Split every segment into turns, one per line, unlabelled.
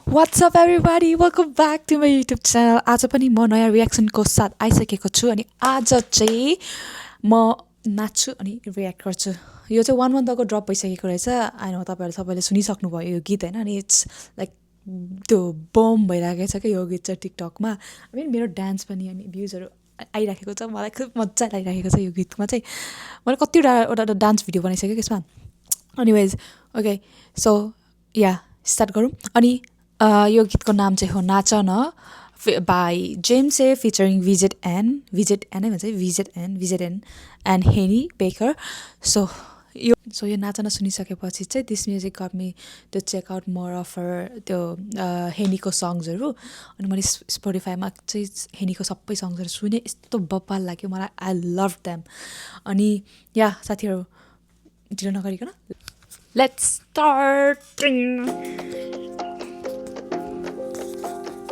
What's up everybody? Welcome back to my YouTube channel. आज पनि म नयाँ रियाक्सनको साथ आइसकेको छु अनि आज चाहिँ म नाच्छु अनि रियाक्ट गर्छु. यो चाहिँ 1 month अगो ड्रप भइसकेको रहेछ. आई नो तपाईहरु सबैले सुनिसक्नु भयो यो गीत हैन अनि इट्स लाइक त्यो बम भइराखेको छ के यो गीत चाहिँ टिकटकमा. आई मिन मेरो डान्स पनि अनि भ्युजहरु आइराखेको छ. मलाई खुब मज्जा लागिराखेको छ यो गीतमा चाहिँ. मैले कतिवटा डान्स भिडियो बनाइसके त्यसमा. Anyways okay so ya start गरौँ. अनि यो गीतको नाम चाहिँ हो Naach Na by James A featuring VZN नै भन्छ VZN and Henny Baker. So यो नाच न सुनिसकेपछि चाहिँ this music got me to check out more of त्यो हेनीको सङ्ग्सहरू. अनि मैले स्पोटिफाईमा चाहिँ हेनीको सबै सङ्ग्सहरू सुने. यस्तो बब्बाल लाग्यो मलाई. I love them. अनि या साथीहरू ढिलो नगरिकन लेट्स स्टार्ट.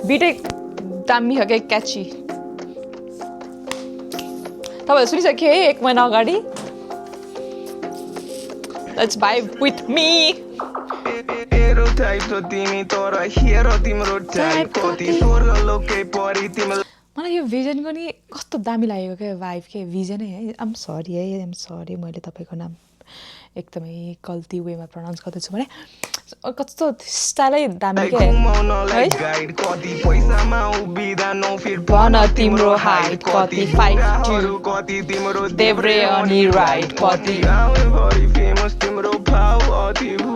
बिटै दामी हो क्या क्याची. तपाईँहरू सुनिसक्यो है 1 महिना अगाडि. Let's vibe with me. मलाई यो भिजनको नि कस्तो दामी लागेको क्या भाइब के भिजनै है. आम सरी मैले तपाईँको नाम एकदमै गल्ती वेमा प्रनाउन्स गर्दैछु भने. कस्तो स्टाइलै दामी के भन तिम्रो हाइट कति 5'2" देब्रे अनि राइट कति तिम्रो भाउ अति हो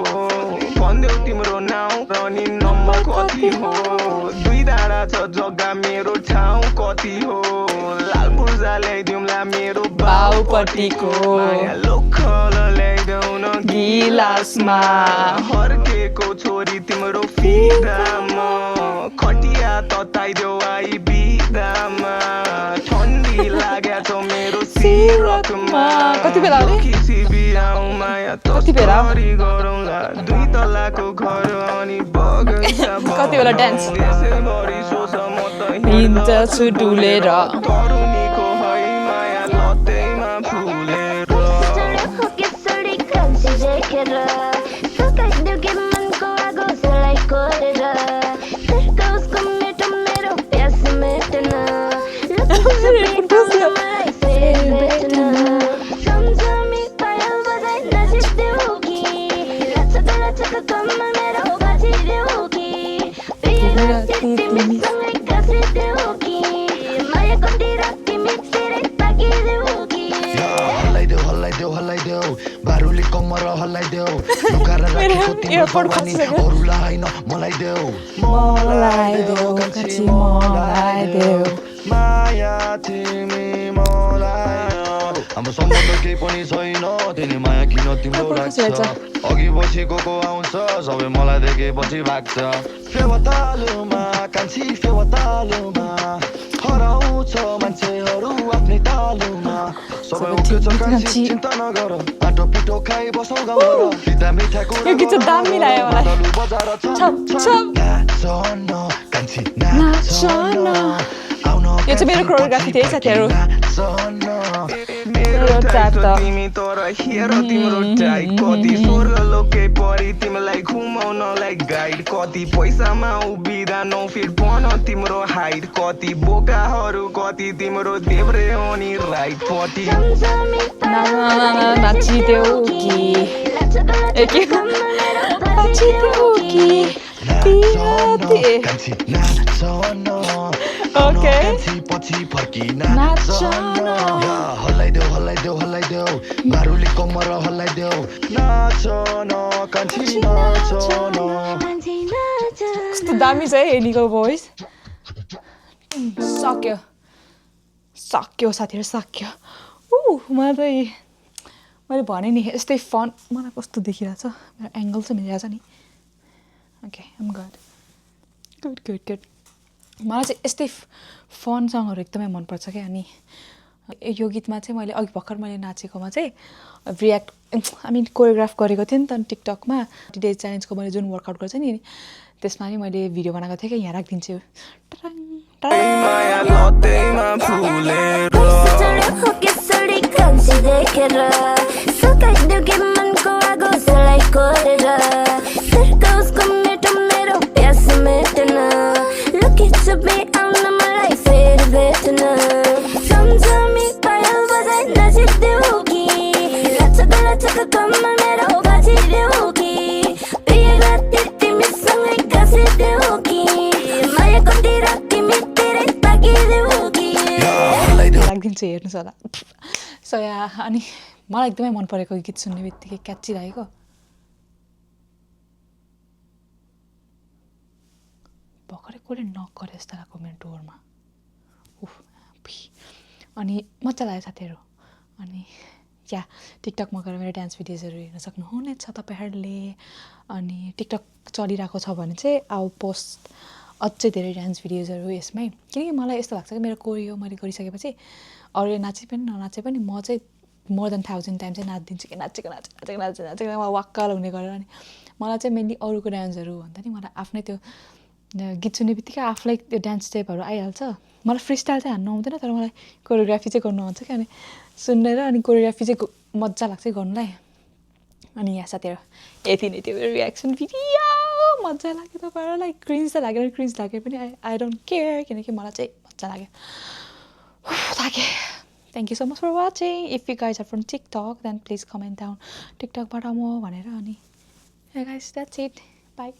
भन्देऊ तिम्रो नाउँ र नि नम्बर कति हो. 2 डाँडा छ जग्गा मेरो ठाउँ कति हो. लाल पूर्जा ल्याइदिउँला मेरो बाउपट्टिको लोखल ल्याइदेऊ न गिलासमा. हर्केको छोरी तिम्रो फिदामा खटिया तताइदेऊ आई बिदामा. ठन्डी लाग्या छ मेरो सिरकमा. कति बेला कति बेला 2 तलाको घर अनि बगैँचा. कति बेला डान्स हिँड्छु डुलेर तरुनीको है माया लतेमा फुलेर. बारुले कमर हल्लाइदेऊ लुकाएर राखेको तिम्रो फरवानी अरूलाई हैन मलाई देऊ माया तिमी मलाई. हाम्रो सम्बन्ध केही पनि छैन तिमी माया किन तिम्रो लाग्छ. अघि पछि को आउँछ सबै मलाई देखेपछि भाग्छ. फेवतालुमा कान्छी फेवतालुमा हराउँछ मान्छेहरू आफ्नै तालुमा. सबै उक्छ कान्छी चिन्ता नगर बाटो पिटो खाइ बसौ गाउँमा. पिता मिठाको यो गीत चाहिँ दामी लाग्यो मलाई. बजार नाच न कान्छी नाच न. यो चाहिँ मेरो कोरियोग्राफी थियो साथीहरू. मेरो टाइप त तिमी तर हेर तिम्रो टाइप कति स्वर्ग लोके परि तिमीलाई घुमाउनलाई गाइड. कति पैसामा उभिँदा नौ फिट बन तिम्रो हाइट. कति बोकाहरू कति तिम्रो देब्रे अनि राइट पट्टि नाचिदेऊ पछि फर्की नाच हल्लाइदेऊ बारुले कमर हल्लाइदेऊ नाच न कान्छी नाच न. कस्तो दामी छ है हेनीको भोइस. सक्यो साथीहरू सक्यो. मैले भने नि यस्तै फन मलाई कस्तो देखिरहेछ. मेरो एङ्गल चाहिँ मिलिरहेछ नि. Okay um good. मलाई चाहिँ यस्तै फन सङहरू एकदमै मनपर्छ क्या. अनि यो गीतमा चाहिँ मैले अघि भर्खर मैले नाचेकोमा चाहिँ कोरियोग्राफ गरेको थिएँ नि त टिकटकमा. डेज च्यालेन्जको मैले जुन वर्कआउट गर्छ नि त्यसमा नि मैले भिडियो बनाएको थिएँ कि यहाँ राखिदिन्छु.
कोरेर तेर्को उसको मेटो मेरो प्यास मेट्न लुकी छुपी आउन मलाई फेरि भेट्न सम्झमी पायल बजाइ नाचिदेऊ कि लचक कम्मर मेरो बाजिदेऊ कि प्रिय राति तिमीसँगै गाँसिदेऊ कि माया कन्तिर तिमी तेरै ताकिदेऊ कि
राखिदिन्छु हेर्नुहोस् होला सो या अनि मलाई एकदमै मन परेको गीत सुन्ने बित्तिकै क्याची लागेको भर्खरै कसले नक गरे जस्तो लाग्यो मेरो डोरमा अनि मजा लाग्यो साथीहरू अनि या टिकटकमा गएर मेरो डान्स भिडियोजहरू हेर्न सक्नुहुनेछ तपाईँहरूले अनि टिकटक चलिरहेको छ भने चाहिँ आउ पोस्ट अझै धेरै डान्स भिडियोजहरू यसमै किनकि मलाई यस्तो लाग्छ कि मेरो कोरियो मैले गरिसकेपछि अरूले नाचे पनि ननाचे पनि म चाहिँ मोर देन 1000 टाइम चाहिँ नाचिदिन्छु कि नाचेको म वाक्क हुने गरेर अनि मलाई चाहिँ मेनली अरूको डान्सहरू भन्दा नि मलाई आफ्नै त्यो गीत सुन्ने बित्तिकै आफूलाई त्यो डान्स स्टेपहरू आइहाल्छ मलाई फ्री स्टाइल चाहिँ हान्नु आउँदैन तर मलाई कोरियोग्राफी चाहिँ गर्नु आउँछ क्या अनि सुनेर अनि कोरियोग्राफी चाहिँ मजा लाग्छ गर्नुलाई अनि यहाँ साथीहरू यति नै त्यो रियाक्सन भिडियो मजा लाग्यो तपाईँहरूलाई क्रिन्ज त लागेर क्रिन्ज लाग्यो पनि आई डोन्ट केयर किनकि मलाई चाहिँ मजा लाग्यो Thank you so much for watching. If you guys are from TikTok, then please comment down TikTok बाट म भनेर अनि hey guys, that's it. Bye.